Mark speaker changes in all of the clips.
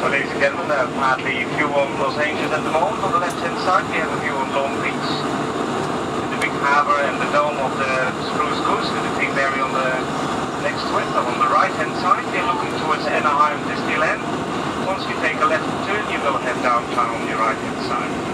Speaker 1: So ladies and gentlemen, partly view on Los Angeles at the moment. On the left-hand side we have a view on Long Beach, the big harbor and the dome of the Spruce Goose with the Queen Mary on the next to it. And on the right-hand side we're looking towards Anaheim Disneyland. Once you take a left turn, you will head downtown on your right-hand side.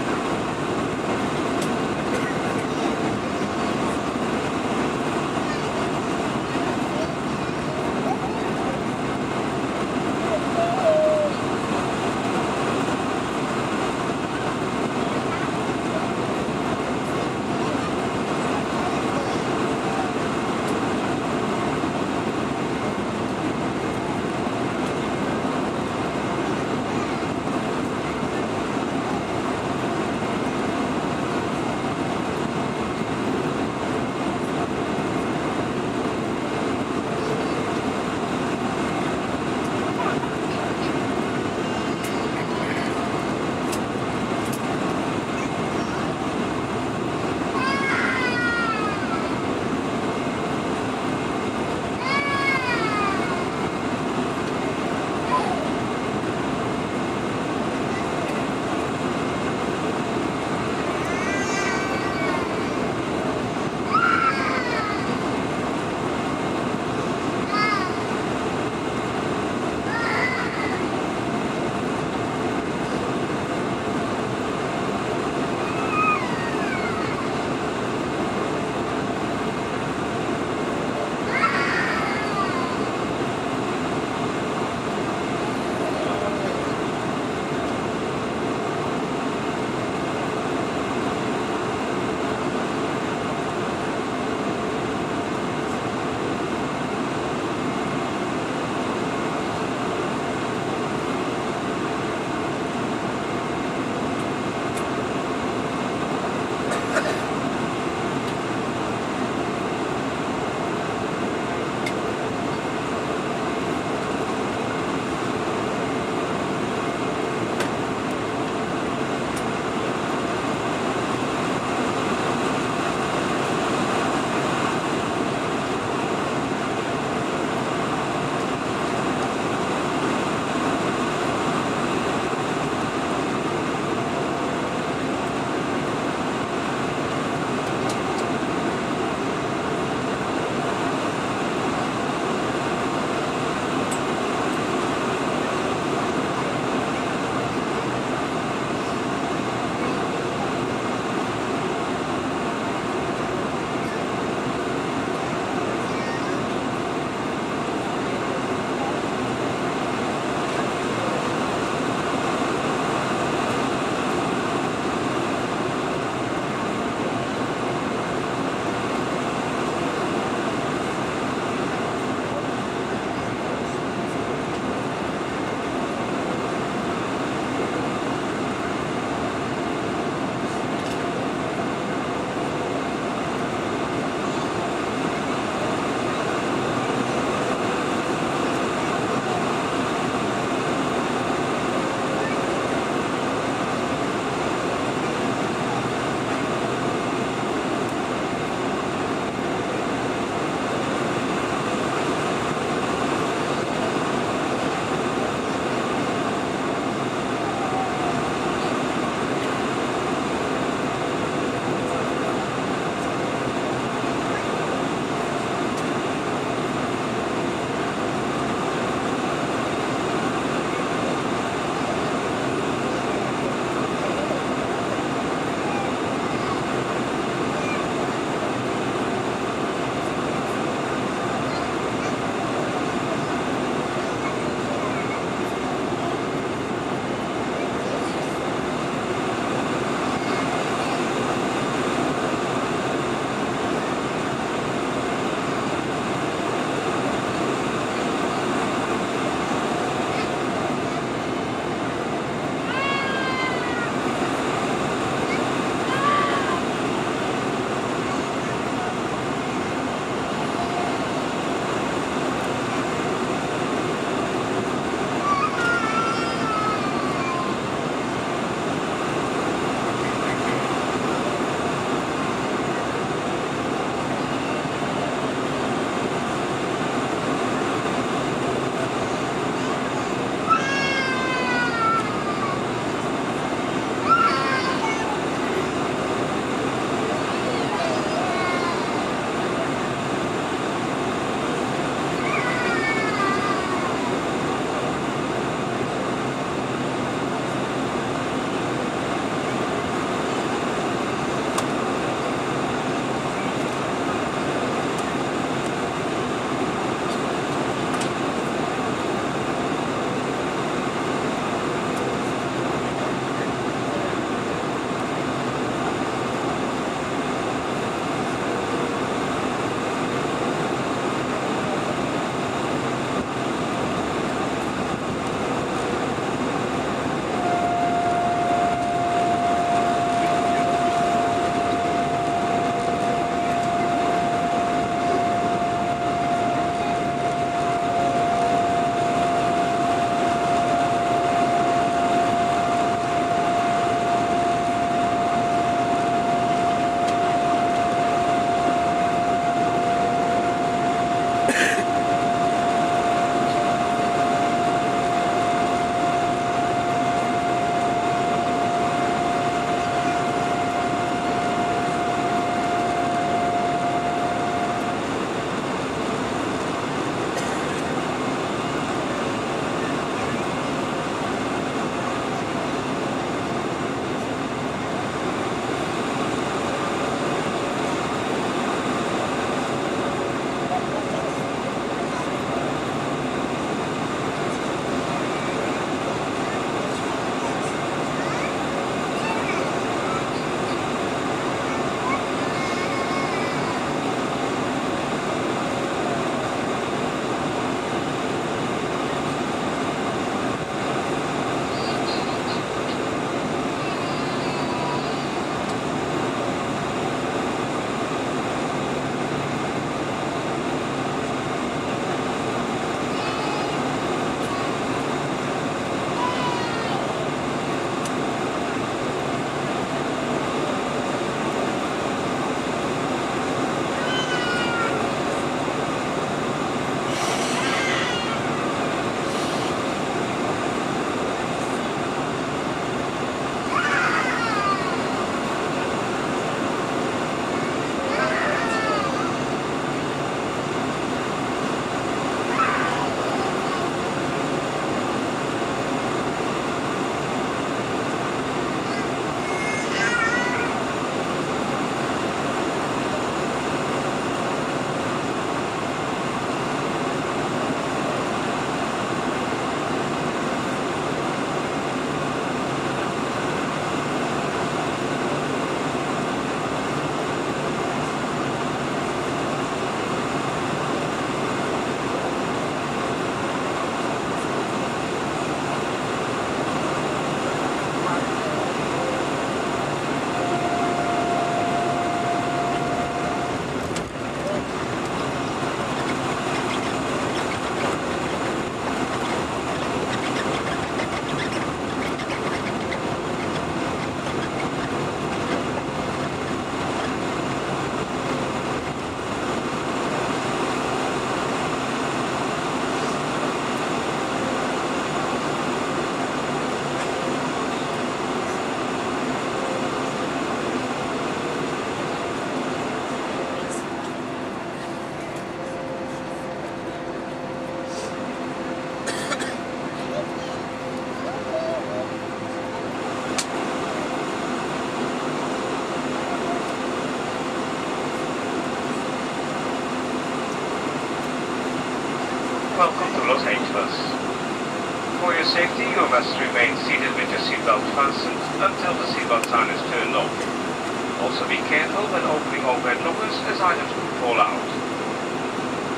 Speaker 1: safety, you must remain seated with your seatbelt fastened until the seatbelt sign is turned off. Also be careful when opening overhead lockers as items could fall out.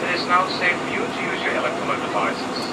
Speaker 1: It is now safe for you to use your electronic devices.